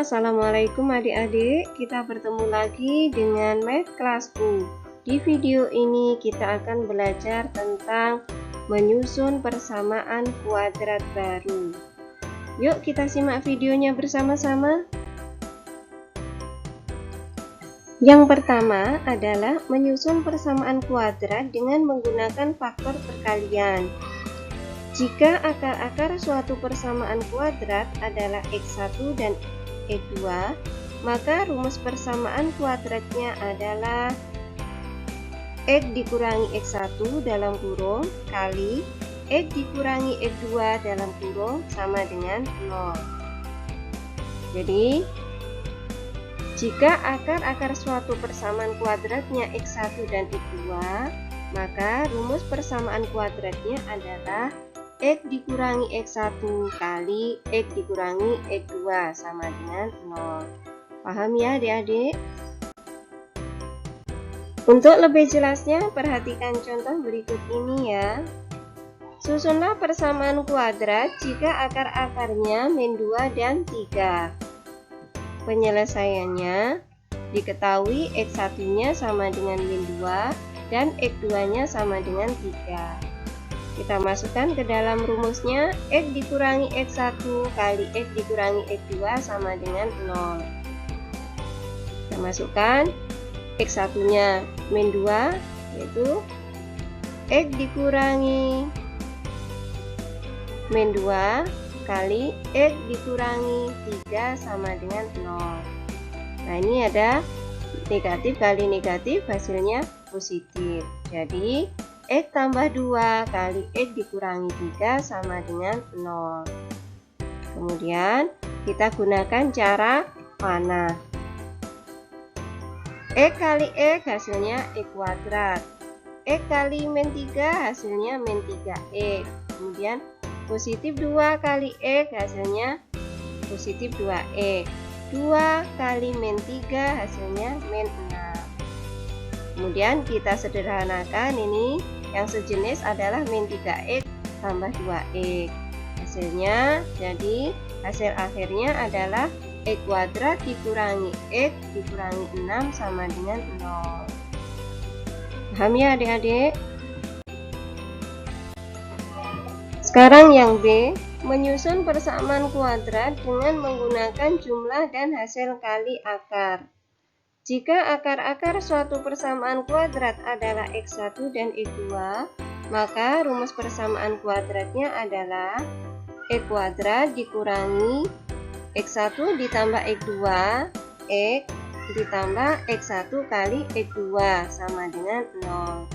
Assalamualaikum adik-adik. Kita bertemu lagi dengan Math Kelasku. Di video ini kita akan belajar tentang menyusun persamaan kuadrat baru. Yuk kita simak videonya bersama-sama. Yang pertama adalah menyusun persamaan kuadrat dengan menggunakan faktor perkalian. Jika akar-akar suatu persamaan kuadrat adalah X1 dan X2, maka rumus persamaan kuadratnya adalah X dikurangi X1 dalam kurung kali X dikurangi X2 dalam kurung sama dengan 0. Jadi, jika akar-akar suatu persamaan kuadratnya X1 dan X2, maka rumus persamaan kuadratnya adalah X dikurangi X1 kali X dikurangi X2 sama dengan 0. Paham ya adik-adik? Untuk lebih jelasnya, perhatikan contoh berikut ini ya. Susunlah persamaan kuadrat jika akar-akarnya min 2 dan 3. Penyelesaiannya diketahui X1-nya sama dengan min 2 dan X2-nya sama dengan 3. Kita masukkan ke dalam rumusnya X dikurangi X1 kali X dikurangi X2 sama dengan 0. Kita masukkan X1-nya min 2, yaitu X dikurangi min 2 kali X dikurangi 3 sama dengan 0. Nah, ini ada negatif kali negatif, hasilnya positif. Jadi X tambah 2 kali X dikurangi 3 sama dengan 0. Kemudian kita gunakan cara panah. X kali X hasilnya X kuadrat. X kali min 3 hasilnya min 3X. Kemudian positif 2 kali X hasilnya positif 2X. 2 kali min 3 hasilnya min 6. Kemudian kita sederhanakan, ini yang sejenis adalah min 3X tambah 2X. Hasilnya, jadi hasil akhirnya adalah X kuadrat dikurangi X dikurangi 6 sama dengan 0. Paham ya adik-adik? Sekarang yang B, menyusun persamaan kuadrat dengan menggunakan jumlah dan hasil kali akar. Jika akar-akar suatu persamaan kuadrat adalah X1 dan X2, maka rumus persamaan kuadratnya adalah X kuadrat dikurangi X1 ditambah X2, X ditambah X1 kali X2 sama dengan 0.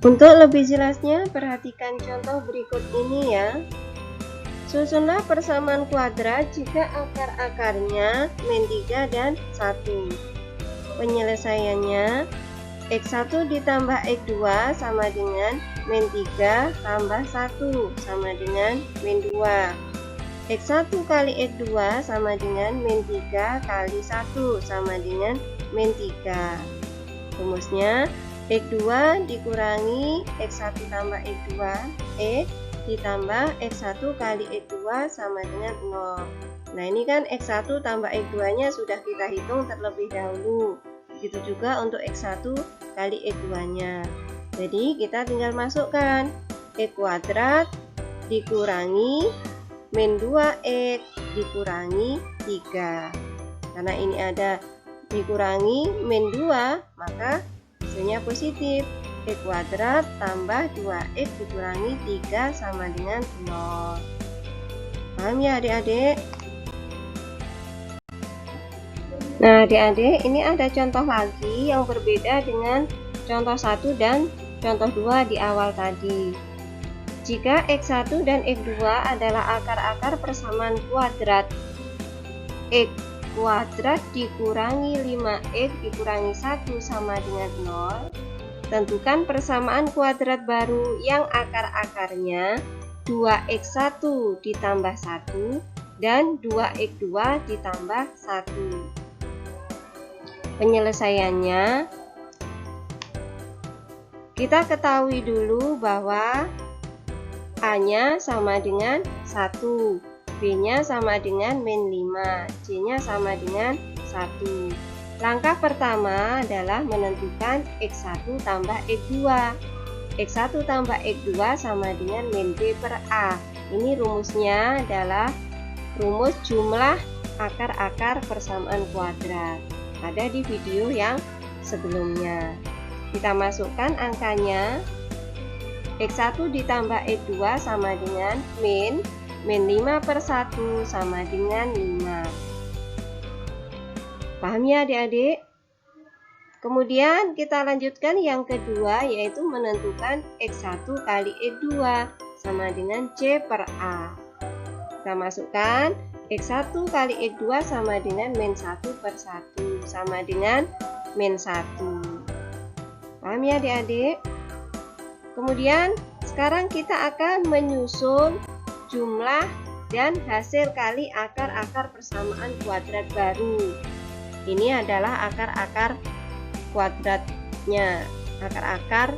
Untuk lebih jelasnya, perhatikan contoh berikut ini ya. Susunlah persamaan kuadrat jika akar-akarnya min 3 dan 1. Penyelesaiannya X1 ditambah X2 sama dengan min 3 tambah 1 sama dengan min 2. X1 kali X2 sama dengan min 3 kali 1 sama dengan min 3. Rumusnya X2 dikurangi X1 tambah X2, X ditambah X1 kali X2 sama dengan 0. Nah, ini kan X1 tambah X2 nya sudah kita hitung terlebih dahulu. Begitu juga untuk X1 kali X2 nya. Jadi kita tinggal masukkan X kuadrat dikurangi min 2X dikurangi 3. Karena ini ada dikurangi min 2, maka hasilnya positif. X kuadrat tambah 2X dikurangi 3 sama dengan 0. Paham ya adik-adik? Nah adik-adik, ini ada contoh lagi yang berbeda dengan contoh 1 dan contoh 2 di awal tadi. Jika X1 dan X2 adalah akar-akar persamaan kuadrat X kuadrat dikurangi 5X dikurangi 1 sama dengan 0, tentukan persamaan kuadrat baru yang akar-akarnya 2x1 ditambah 1 dan 2x2 ditambah 1. Penyelesaiannya, kita ketahui dulu bahwa A-nya sama dengan 1, B-nya sama dengan min 5, C-nya sama dengan 1. Langkah pertama adalah menentukan X1 tambah X2. X1 tambah X2 sama dengan min B per A. Ini rumusnya adalah rumus jumlah akar-akar persamaan kuadrat. Ada di video yang sebelumnya. Kita masukkan angkanya. X1 ditambah X2 sama dengan min 5 per 1 sama dengan 5. Paham ya adik-adik? Kemudian kita lanjutkan yang kedua, yaitu menentukan X1 kali X2 sama dengan C per A. Kita masukkan X1 kali X2 sama dengan min 1 per 1 sama dengan min 1. Paham ya adik-adik? Kemudian sekarang kita akan menyusun jumlah dan hasil kali akar-akar persamaan kuadrat baru. Ini adalah akar-akar kuadratnya, akar-akar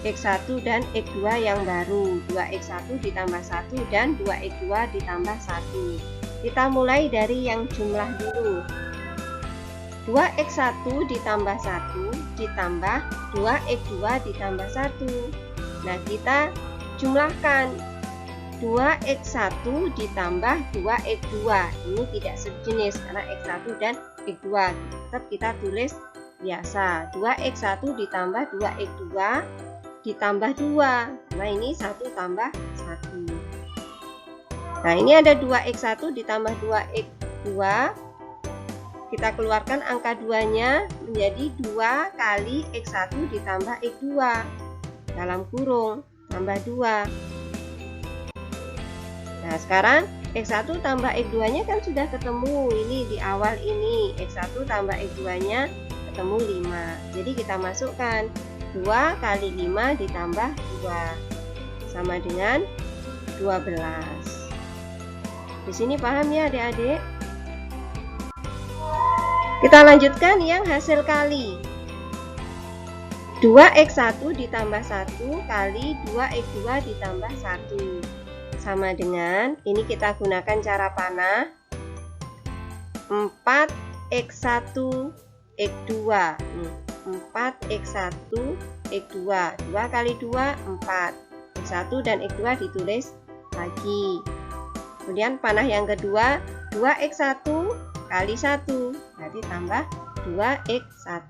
X1 dan X2 yang baru, 2X1 ditambah 1 dan 2X2 ditambah 1. Kita mulai dari yang jumlah dulu. 2X1 ditambah 1 ditambah 2X2 ditambah 1. Nah, kita jumlahkan 2X1 ditambah 2X2. Ini tidak sejenis karena X1 dan X2. Tetap kita tulis biasa. 2X1 ditambah 2X2 ditambah 2. Nah, ini 1 tambah 1. Nah, ini ada 2X1 ditambah 2X2. Kita keluarkan angka 2-nya menjadi 2 kali X1 ditambah X2. Dalam kurung, tambah 2. Nah, sekarang X1 tambah X2-nya kan sudah ketemu. Ini di awal ini. X1 tambah X2-nya ketemu 5. Jadi kita masukkan 2 kali 5 ditambah 2 sama dengan 12. Di sini paham ya adik-adik? Kita lanjutkan yang hasil kali. 2X1 ditambah 1 kali 2X2 ditambah 1 sama dengan, ini kita gunakan cara panah, 4X1 X2. 4X1 X2. 2 kali 2 4. X1 dan X2 ditulis lagi. Kemudian panah yang kedua 2X1 kali 1, berarti tambah 2X1.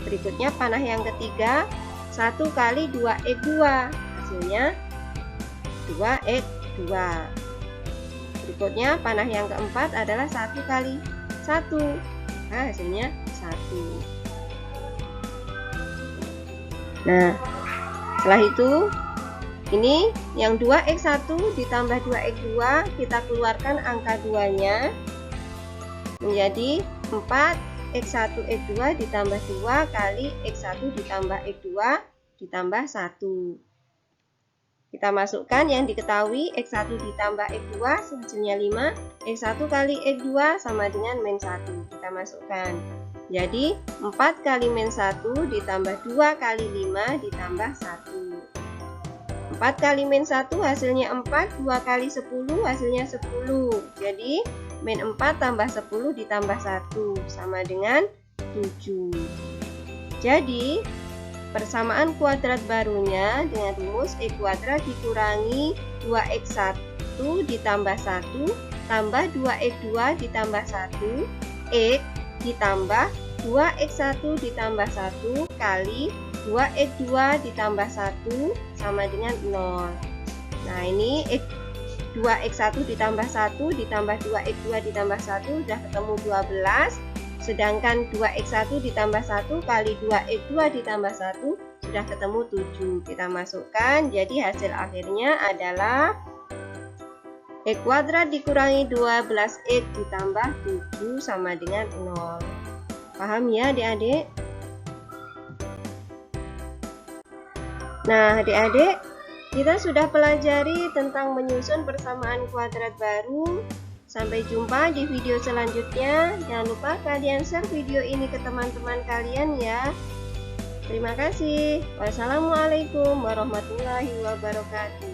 Berikutnya panah yang ketiga 1 kali 2X2, hasilnya 2X2. Berikutnya panah yang keempat adalah 1 kali 1, nah, hasilnya 1. Nah, setelah itu ini yang 2X1 ditambah 2X2, kita keluarkan angka 2-nya menjadi 4X1 X2 ditambah 2 kali X1 ditambah X2 ditambah 1. Kita masukkan yang diketahui, X1 ditambah X2 hasilnya 5, X1 kali X2 sama dengan min 1. Kita masukkan. Jadi 4 kali min 1 ditambah 2 kali 5 ditambah 1. 4 kali min 1 hasilnya 4, 2 kali 10 hasilnya 10. Jadi min 4 tambah 10 ditambah 1 sama dengan 7. Jadi persamaan kuadrat barunya dengan rumus X kuadrat dikurangi 2X1 ditambah 1 tambah 2X2 ditambah 1 X ditambah 2X1 ditambah 1 kali 2X2 ditambah 1 sama dengan 0. Nah, ini 2X1 ditambah 1 ditambah 2X2 ditambah 1 sudah ketemu 12. Sedangkan 2X1 ditambah 1 kali 2X2 ditambah 1 sudah ketemu 7. Kita masukkan, jadi hasil akhirnya adalah X kuadrat dikurangi 12X ditambah 7 sama dengan 0. Paham ya adik-adik? Nah adik-adik, kita sudah pelajari tentang menyusun persamaan kuadrat baru. Sampai jumpa di video selanjutnya. Jangan lupa kalian share video ini ke teman-teman kalian ya. Terima kasih. Wassalamualaikum warahmatullahi wabarakatuh.